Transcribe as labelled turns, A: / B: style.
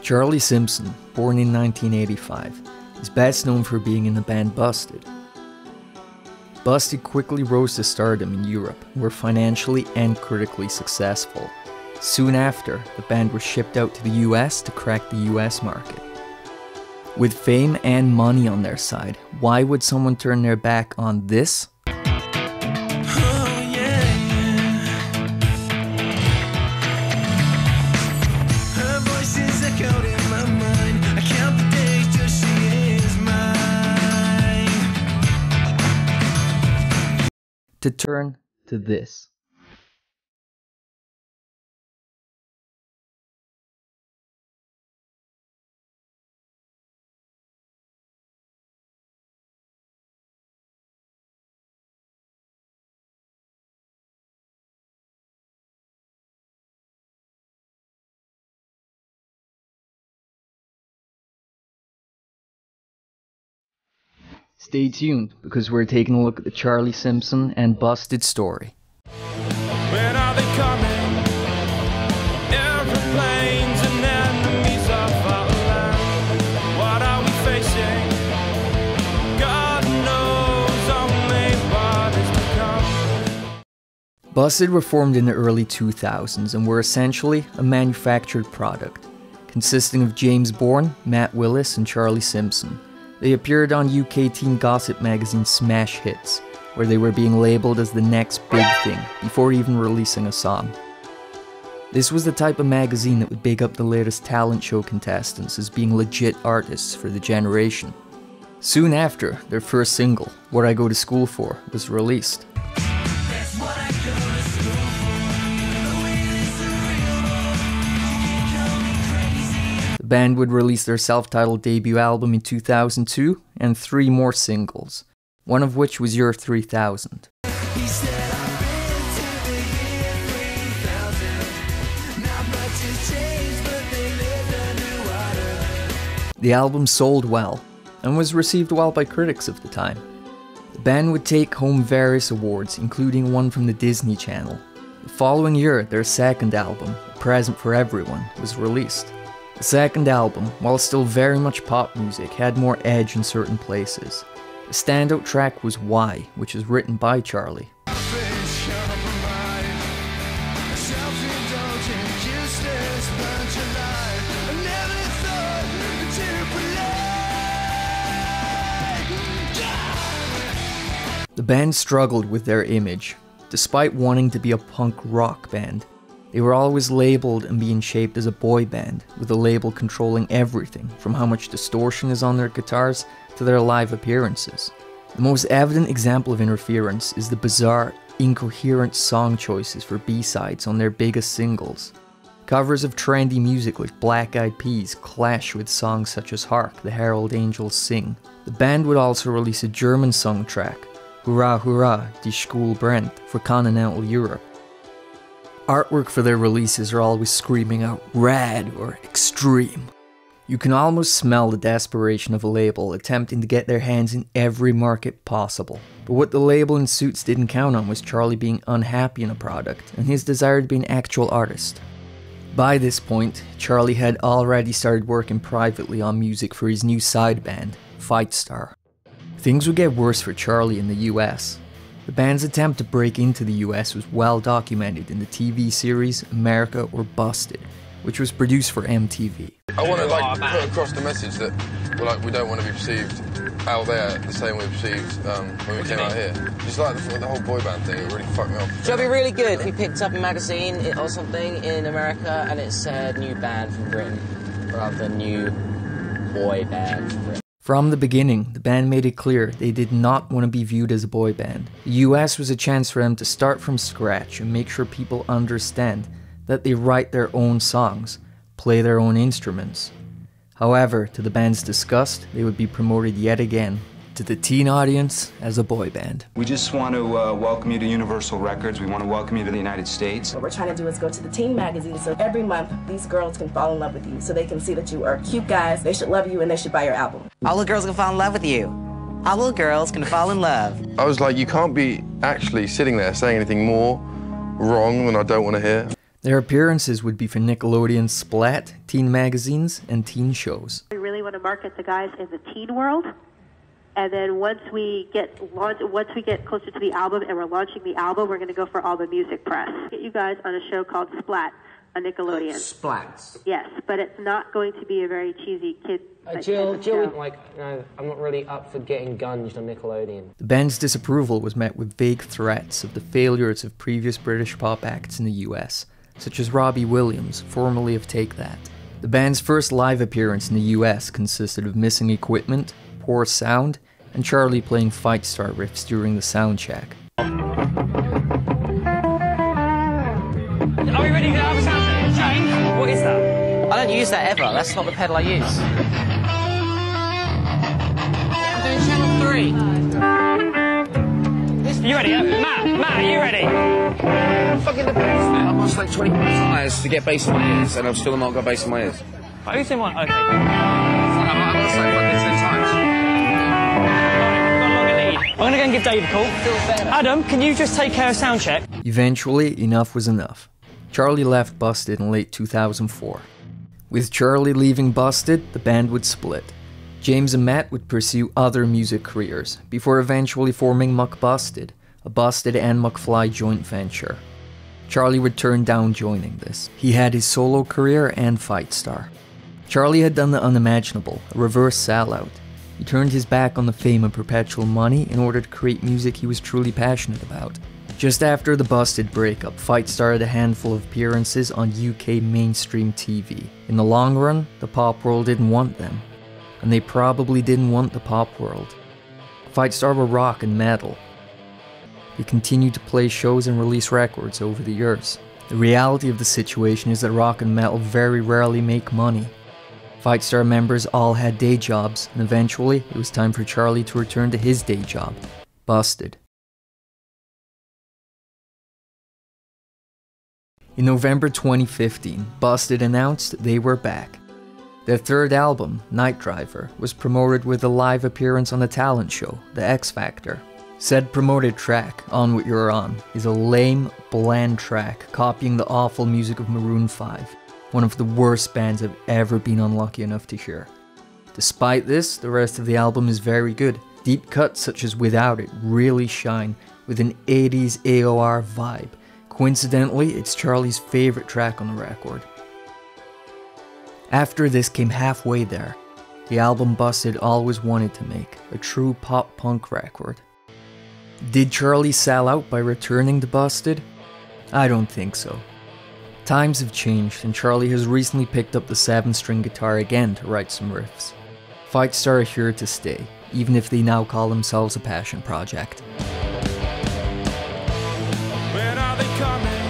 A: Charlie Simpson, born in 1985, is best known for being in the band Busted. Busted quickly rose to stardom in Europe and were financially and critically successful. Soon after, the band was shipped out to the US to crack the US market. With fame and money on their side, why would someone turn their back on this? To turn to this. Stay tuned, because we're taking a look at the Charlie Simpson and Busted story.
B: When are they coming? Airplanes and enemies of our land. What are we facing? God knows only what is to come.
A: Busted were formed in the early 2000s and were essentially a manufactured product, consisting of James Bourne, Matt Willis, and Charlie Simpson. They appeared on UK teen gossip magazine Smash Hits, where they were being labelled as the next big thing before even releasing a song. This was the type of magazine that would big up the latest talent show contestants as being legit artists for the generation. Soon after, their first single, What I Go to School For, was released. The band would release their self-titled debut album in 2002 and 3 more singles, one of which was Year 3000. The album sold well and was received well by critics of the time. The band would take home various awards, including one from the Disney Channel. The following year, their second album, A Present for Everyone, was released. The second album, while still very much pop music, had more edge in certain places. The standout track was Why, which is written by Charlie. The band struggled with their image. Despite wanting to be a punk rock band, they were always labelled and being shaped as a boy band, with the label controlling everything from how much distortion is on their guitars to their live appearances. The most evident example of interference is the bizarre, incoherent song choices for B-sides on their biggest singles. Covers of trendy music like Black Eyed Peas clash with songs such as Hark, the Herald Angels Sing. The band would also release a German song track, Hurrah Hurrah, Die Schule brennt, for continental Europe. Artwork for their releases are always screaming out rad or extreme. You can almost smell the desperation of a label attempting to get their hands in every market possible. But what the label and Suits didn't count on was Charlie being unhappy in a product and his desire to be an actual artist. By this point, Charlie had already started working privately on music for his new side band, Fight Star. Things would get worse for Charlie in the US. The band's attempt to break into the US was well documented in the TV series America or Busted, which was produced for MTV.
C: I want to put across the message that we don't want to be perceived out there the same way we perceived when we came out here. Just like the whole boy band thing, it really fucked me off.
D: So it'd be really good if we picked up a magazine or something in America and it said new band from Britain rather than new boy band from Britain.
A: From the beginning, the band made it clear they did not want to be viewed as a boy band. The US was a chance for them to start from scratch and make sure people understand that they write their own songs, play their own instruments. However, to the band's disgust, they would be promoted yet again to the teen audience as a boy band.
E: We just want to welcome you to Universal Records. We want to welcome you to the United States.
F: What we're trying to do is go to the teen magazine, so every month these girls can fall in love with you, so they can see that you are cute guys, they should love you, and they should buy your album.
G: All the girls can fall in love with you. All little girls can fall in love.
C: I was like, you can't be actually sitting there saying anything more wrong than I don't want to hear.
A: Their appearances would be for Nickelodeon's Splat, teen magazines, and teen shows.
H: We really want to market the guys in the teen world, and then once we get closer to the album and we're launching the album, we're going to go for all the music press. Get you guys on a show called Splat on Nickelodeon.
D: Splats.
H: Yes, but it's not going to be a very cheesy kid.
D: Jill, like, no, I'm not really up for getting gunged on Nickelodeon.
A: The band's disapproval was met with vague threats of the failures of previous British pop acts in the US, such as Robbie Williams, formerly of Take That. The band's first live appearance in the US consisted of missing equipment, poor sound, and Charlie playing Fight Star riffs during the sound check.
I: Are we ready to have a sound change? What is that?
D: I don't use that ever. That's not the pedal I use. I'm doing channel 3.
I: You ready? Matt, are you ready?
C: Fucking the bass, man. I've lost like 20 tires to get bass in my ears, and I've still not got bass in my ears.
I: Are you saying one? Okay.
C: I've lost like fucking 10 times.
I: I'm going to go and give Dave a call. Adam, can you just take care of sound check?
A: Eventually, enough was enough. Charlie left Busted in late 2004. With Charlie leaving Busted, the band would split. James and Matt would pursue other music careers, before eventually forming McBusted, a Busted and McFly joint venture. Charlie would turn down joining this. He had his solo career and Fight Star. Charlie had done the unimaginable, a reverse sellout. He turned his back on the fame and perpetual money in order to create music he was truly passionate about. Just after the Busted breakup, Fight Star had a handful of appearances on UK mainstream TV. In the long run, the pop world didn't want them. And they probably didn't want the pop world. Fight Star were rock and metal. They continued to play shows and release records over the years. The reality of the situation is that rock and metal very rarely make money. Fight Star members all had day jobs, and eventually it was time for Charlie to return to his day job, Busted. In November 2015, Busted announced they were back. Their third album, Night Driver, was promoted with a live appearance on the talent show, The X Factor. Said promoted track, On What You're On, is a lame, bland track copying the awful music of Maroon 5, one of the worst bands I've ever been unlucky enough to hear. Despite this, the rest of the album is very good. Deep cuts such as Without It really shine with an 80s AOR vibe. Coincidentally, it's Charlie's favorite track on the record. After this came Halfway There, the album Busted always wanted to make, a true pop-punk record. Did Charlie sell out by returning to Busted? I don't think so. Times have changed, and Charlie has recently picked up the 7-string guitar again to write some riffs. Fight Star are here to stay, even if they now call themselves a passion project.
B: When are they coming?